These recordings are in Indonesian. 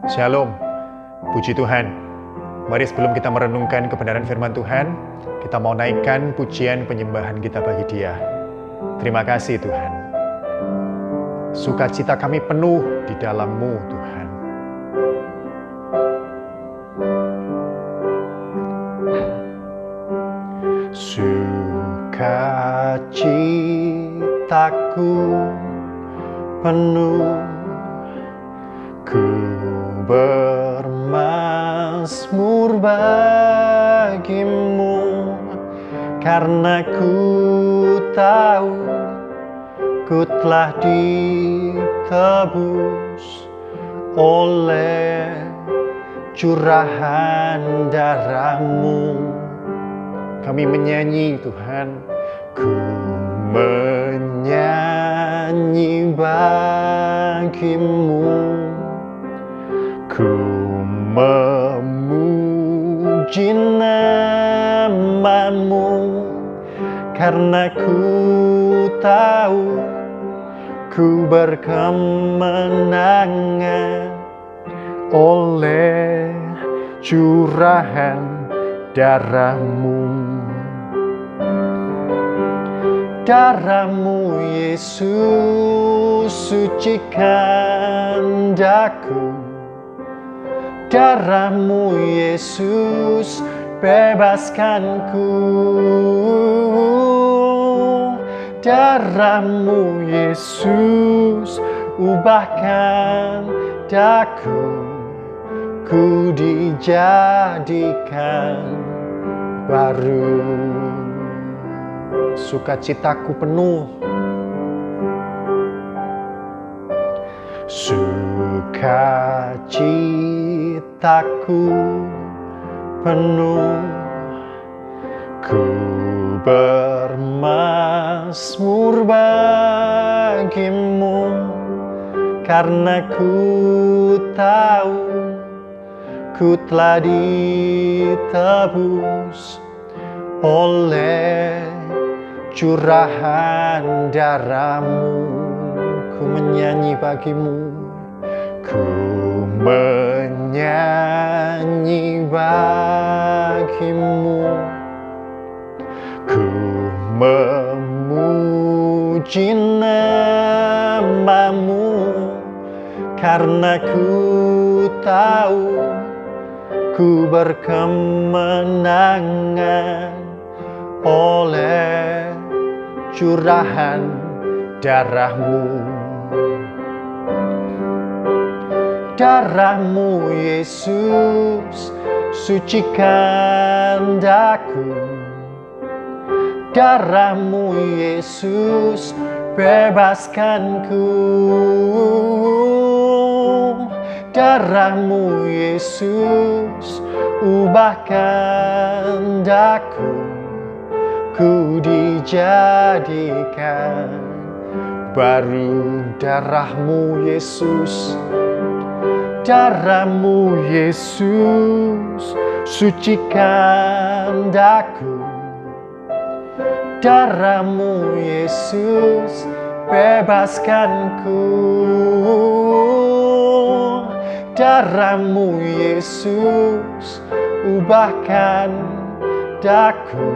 Shalom, puji Tuhan. Mari sebelum kita merenungkan kebenaran firman Tuhan, kita mau naikkan pujian penyembahan kita bagi Dia. Terima kasih Tuhan. Sukacita kami penuh di dalam-Mu Tuhan. Sukacitaku penuh, ku bermazmur bagimu, karena ku tahu ku telah ditebus oleh curahan darah-Mu. Kami menyanyi Tuhan, ku menyanyi bagimu, ku memuji nama-Mu, karena ku tahu ku berkemenangan oleh curahan darah-Mu. Darah-Mu Yesus sucikan daku, darah-Mu Yesus bebaskanku, darah-Mu Yesus ubahkan daku, ku dijadikan baru. Sukacitaku penuh, sukacitaku penuh, ku bermazmur bagimu, karena ku tahu ku telah ditebus oleh curahan darah-Mu. Ku menyanyi bagimu, ku menyanyi bagimu, ku memuji nama-Mu, karena ku tahu ku berkemenangan oleh curahan darah-Mu. Darah-Mu Yesus sucikan daku, darah-Mu Yesus bebaskanku, darah-Mu Yesus ubahkan daku, ku dijadikan baru. Darah-Mu Yesus, darah-Mu Yesus sucikan daku, darah-Mu Yesus bebaskanku, darah-Mu Yesus ubahkan daku,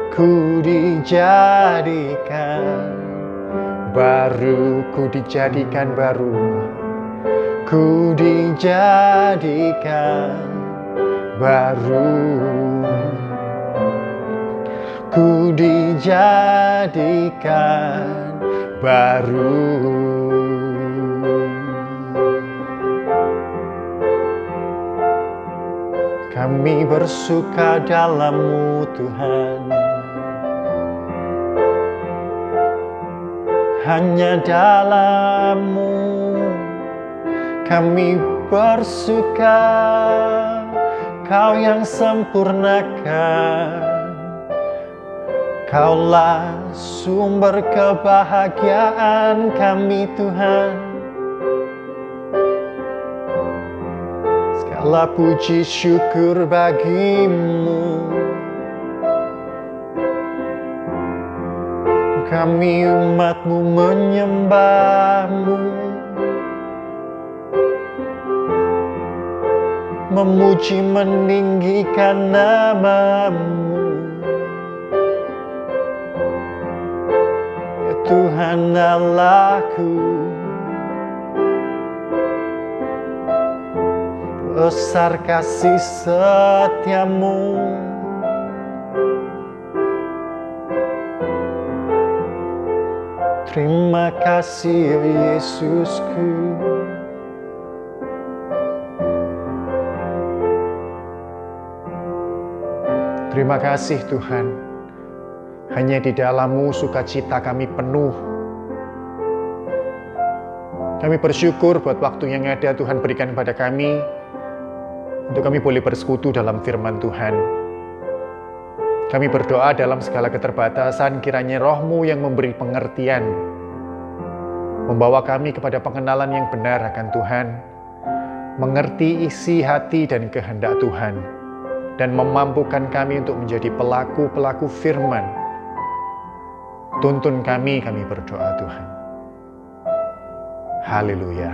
ku dijadikan baru, ku dijadikan baru, ku dijadikan baru, ku dijadikan baru. Kami bersuka dalam-Mu Tuhan, hanya dalam-Mu kami bersuka. Kau yang sempurnakan, Kaulah sumber kebahagiaan kami Tuhan. Segala puji syukur bagi-Mu. Kami umat-Mu menyembah-Mu. memuji meninggikan nama-Mu. Ya Tuhan Allahku, besar kasih setia-Mu. Terima kasih ya Yesusku. Terima kasih Tuhan. Hanya di dalam-Mu sukacita kami penuh. Kami bersyukur buat waktu yang ada Tuhan berikan kepada kami, untuk kami boleh bersekutu dalam firman Tuhan. Kami berdoa dalam segala keterbatasan, kiranya Roh-Mu yang memberi pengertian, membawa kami kepada pengenalan yang benar akan Tuhan, mengerti isi hati dan kehendak Tuhan, dan memampukan kami untuk menjadi pelaku-pelaku firman. Tuntun kami berdoa Tuhan. Haleluya.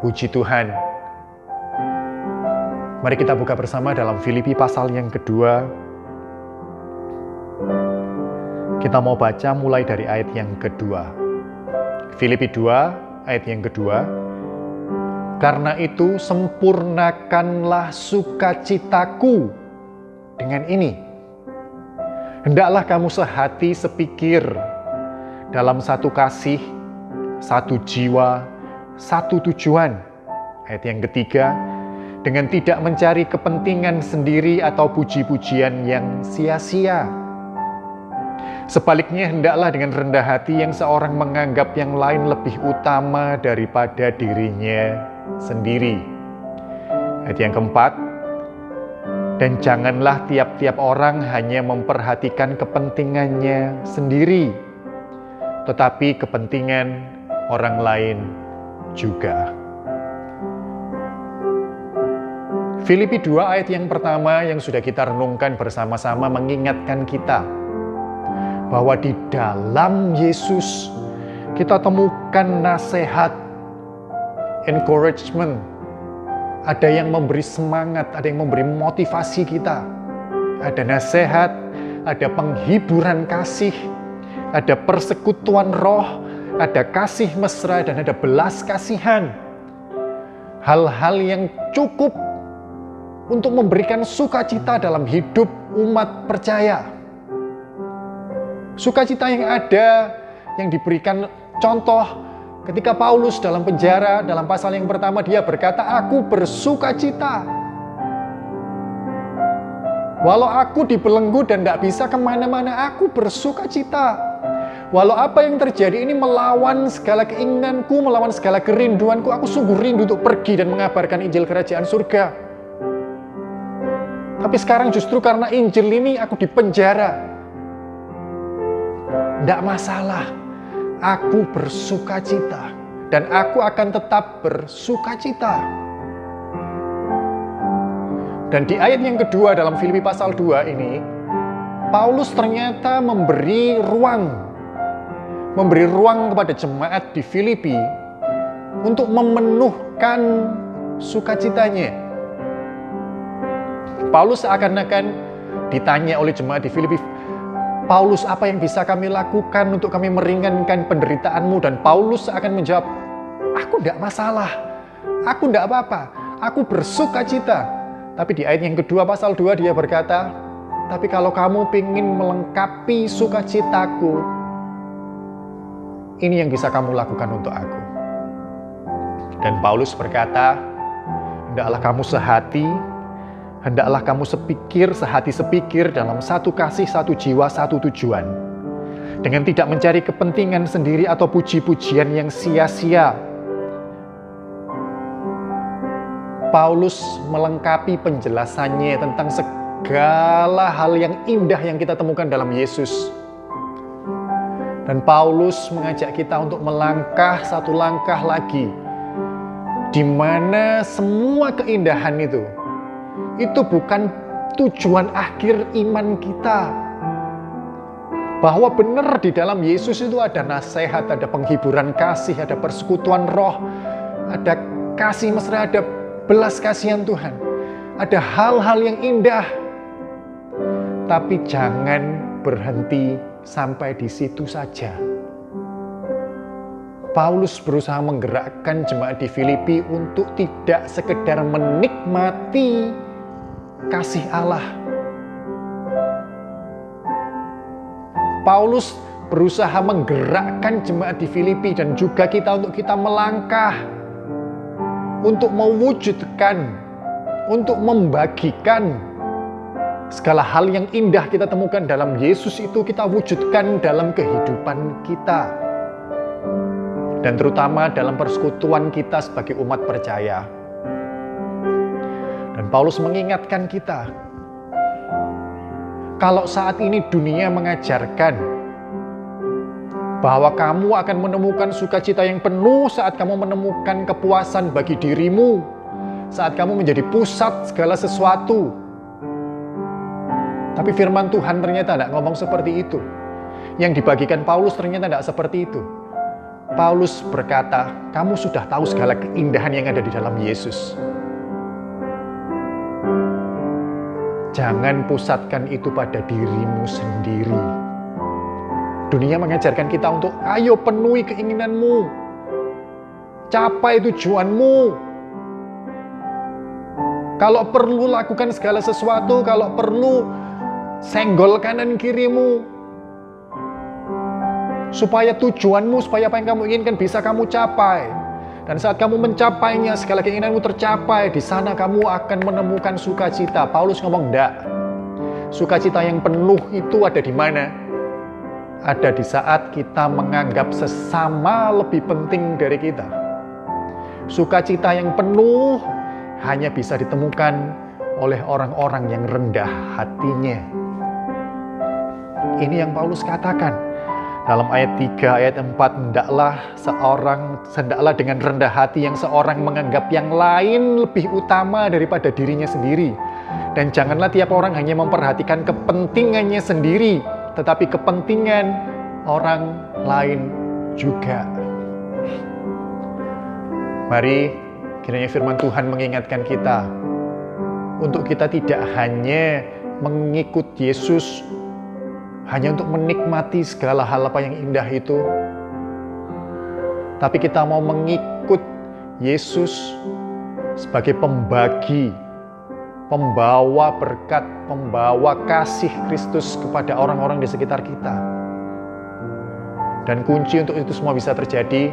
Puji Tuhan. Mari kita buka bersama dalam Filipi pasal yang kedua. Kita mau baca mulai dari ayat yang kedua. Filipi 2 ayat yang kedua. Karena itu sempurnakanlah sukacitaku dengan ini. Hendaklah kamu sehati sepikir dalam satu kasih, satu jiwa, satu tujuan. Ayat yang ketiga, dengan tidak mencari kepentingan sendiri atau puji-pujian yang sia-sia. Sebaliknya hendaklah dengan rendah hati yang seorang menganggap yang lain lebih utama daripada dirinya sendiri. Ayat yang keempat, dan janganlah tiap-tiap orang hanya memperhatikan kepentingannya sendiri, tetapi kepentingan orang lain juga. Filipi 2 ayat yang pertama yang sudah kita renungkan bersama-sama mengingatkan kita bahwa di dalam Yesus kita temukan nasihat, encouragement, ada yang memberi semangat, ada yang memberi motivasi kita, ada nasihat, ada penghiburan kasih, ada persekutuan roh, ada kasih mesra, dan ada belas kasihan. Hal-hal yang cukup untuk memberikan sukacita dalam hidup umat percaya. Sukacita yang ada, yang diberikan contoh ketika Paulus dalam penjara, dalam pasal yang pertama dia berkata, aku bersukacita. Walau aku dibelenggu dan tidak bisa kemana-mana, aku bersukacita. Walau apa yang terjadi ini melawan segala keinginanku, melawan segala kerinduanku, aku sungguh rindu untuk pergi dan mengabarkan Injil Kerajaan Surga. Tapi sekarang justru karena Injil ini aku dipenjara. Tidak masalah, aku bersukacita dan aku akan tetap bersukacita. Dan di ayat yang kedua dalam Filipi pasal 2 ini, Paulus ternyata memberi ruang kepada jemaat di Filipi untuk memenuhkan sukacitanya. Paulus seakan-akan ditanya oleh jemaat di Filipi, Paulus, apa yang bisa kami lakukan untuk kami meringankan penderitaanmu? Dan Paulus akan menjawab, aku tidak masalah, aku tidak apa-apa, aku bersukacita. Tapi di ayat yang kedua pasal 2 dia berkata, tapi kalau kamu ingin melengkapi sukacitaku, ini yang bisa kamu lakukan untuk aku. Dan Paulus berkata, hendaklah kamu sehati, hendaklah kamu sehati sepikir dalam satu kasih, satu jiwa, satu tujuan. Dengan tidak mencari kepentingan sendiri atau puji-pujian yang sia-sia. Paulus melengkapi penjelasannya tentang segala hal yang indah yang kita temukan dalam Yesus. Dan Paulus mengajak kita untuk melangkah satu langkah lagi, di mana semua keindahan itu bukan tujuan akhir iman kita. Bahwa benar di dalam Yesus itu ada nasihat, ada penghiburan kasih, ada persekutuan roh, ada kasih mesra, ada belas kasihan Tuhan. Ada hal-hal yang indah. Tapi jangan berhenti sampai di situ saja. Paulus berusaha menggerakkan jemaat di Filipi untuk tidak sekedar menikmati kasih Allah. Paulus berusaha menggerakkan jemaat di Filipi dan juga kita untuk kita melangkah, untuk mewujudkan, untuk membagikan segala hal yang indah kita temukan dalam Yesus itu kita wujudkan dalam kehidupan kita. Dan terutama dalam persekutuan kita sebagai umat percaya. Dan Paulus mengingatkan kita, kalau saat ini dunia mengajarkan bahwa kamu akan menemukan sukacita yang penuh saat kamu menemukan kepuasan bagi dirimu, saat kamu menjadi pusat segala sesuatu. Tapi firman Tuhan ternyata tidak ngomong seperti itu. Yang dibagikan Paulus ternyata tidak seperti itu. Paulus berkata, kamu sudah tahu segala keindahan yang ada di dalam Yesus. Jangan pusatkan itu pada dirimu sendiri. Dunia mengajarkan kita untuk ayo penuhi keinginanmu. Capai tujuanmu. Kalau perlu lakukan segala sesuatu, kalau perlu senggol kanan kirimu. Supaya tujuanmu, supaya apa yang kamu inginkan bisa kamu capai. Dan saat kamu mencapainya, segala keinginanmu tercapai, di sana kamu akan menemukan sukacita. Paulus ngomong, enggak. Sukacita yang penuh itu ada di mana? Ada di saat kita menganggap sesama lebih penting dari kita. Sukacita yang penuh hanya bisa ditemukan oleh orang-orang yang rendah hatinya. Ini yang Paulus katakan. Dalam ayat 3, ayat 4, hendaklah dengan rendah hati yang seorang menganggap yang lain lebih utama daripada dirinya sendiri. Dan janganlah tiap orang hanya memperhatikan kepentingannya sendiri, tetapi kepentingan orang lain juga. Mari kiranya firman Tuhan mengingatkan kita untuk kita tidak hanya mengikut Yesus hanya untuk menikmati segala hal apa yang indah itu, tapi kita mau mengikut Yesus sebagai pembagi, pembawa berkat, pembawa kasih Kristus kepada orang-orang di sekitar kita. Dan kunci untuk itu semua bisa terjadi,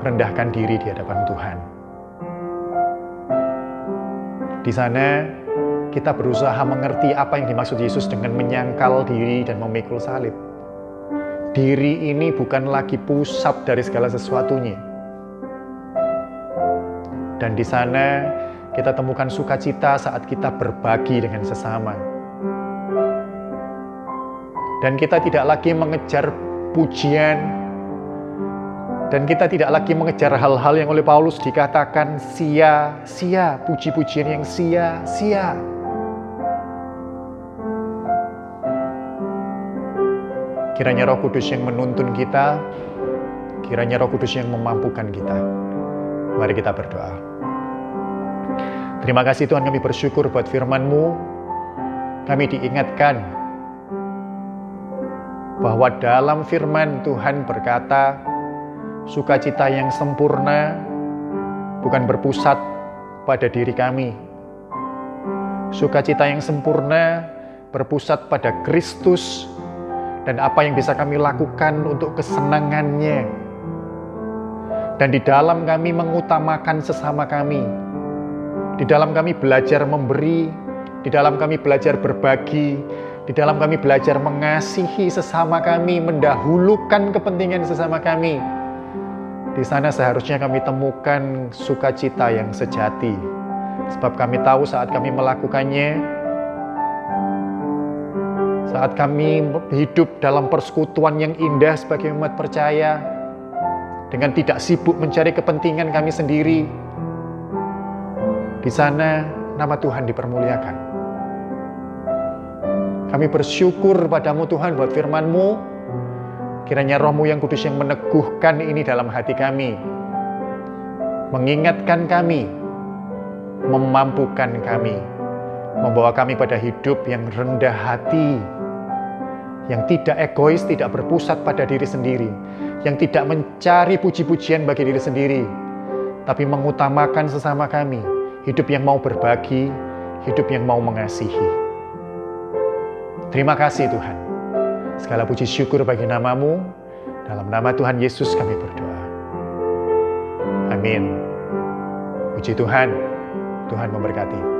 rendahkan diri di hadapan Tuhan. Di sana kita berusaha mengerti apa yang dimaksud Yesus dengan menyangkal diri dan memikul salib. Diri ini bukan lagi pusat dari segala sesuatunya. Dan di sana kita temukan sukacita saat kita berbagi dengan sesama. Dan kita tidak lagi mengejar pujian. Dan kita tidak lagi mengejar hal-hal yang oleh Paulus dikatakan sia-sia, puji-pujian yang sia-sia. Kiranya Roh Kudus yang menuntun kita, kiranya Roh Kudus yang memampukan kita. Mari kita berdoa. Terima kasih Tuhan, kami bersyukur buat firman-Mu. Kami diingatkan bahwa dalam firman Tuhan berkata, sukacita yang sempurna bukan berpusat pada diri kami. Sukacita yang sempurna berpusat pada Kristus dan apa yang bisa kami lakukan untuk kesenangannya. Dan di dalam kami mengutamakan sesama kami. Di dalam kami belajar memberi, di dalam kami belajar berbagi, di dalam kami belajar mengasihi sesama kami, mendahulukan kepentingan sesama kami. Di sana seharusnya kami temukan sukacita yang sejati. Sebab kami tahu saat kami melakukannya, saat kami hidup dalam persekutuan yang indah sebagai umat percaya, dengan tidak sibuk mencari kepentingan kami sendiri, di sana nama Tuhan dipermuliakan. Kami bersyukur padamu Tuhan buat firman-Mu. Kiranya Roh-Mu yang kudus yang meneguhkan ini dalam hati kami, mengingatkan kami memampukan kami, membawa kami pada hidup yang rendah hati, yang tidak egois, tidak berpusat pada diri sendiri, yang tidak mencari puji-pujian bagi diri sendiri, tapi mengutamakan sesama kami, hidup yang mau berbagi, hidup yang mau mengasihi. Terima kasih Tuhan. Segala puji syukur bagi nama-Mu, dalam nama Tuhan Yesus kami berdoa. Amin. Puji Tuhan, Tuhan memberkati.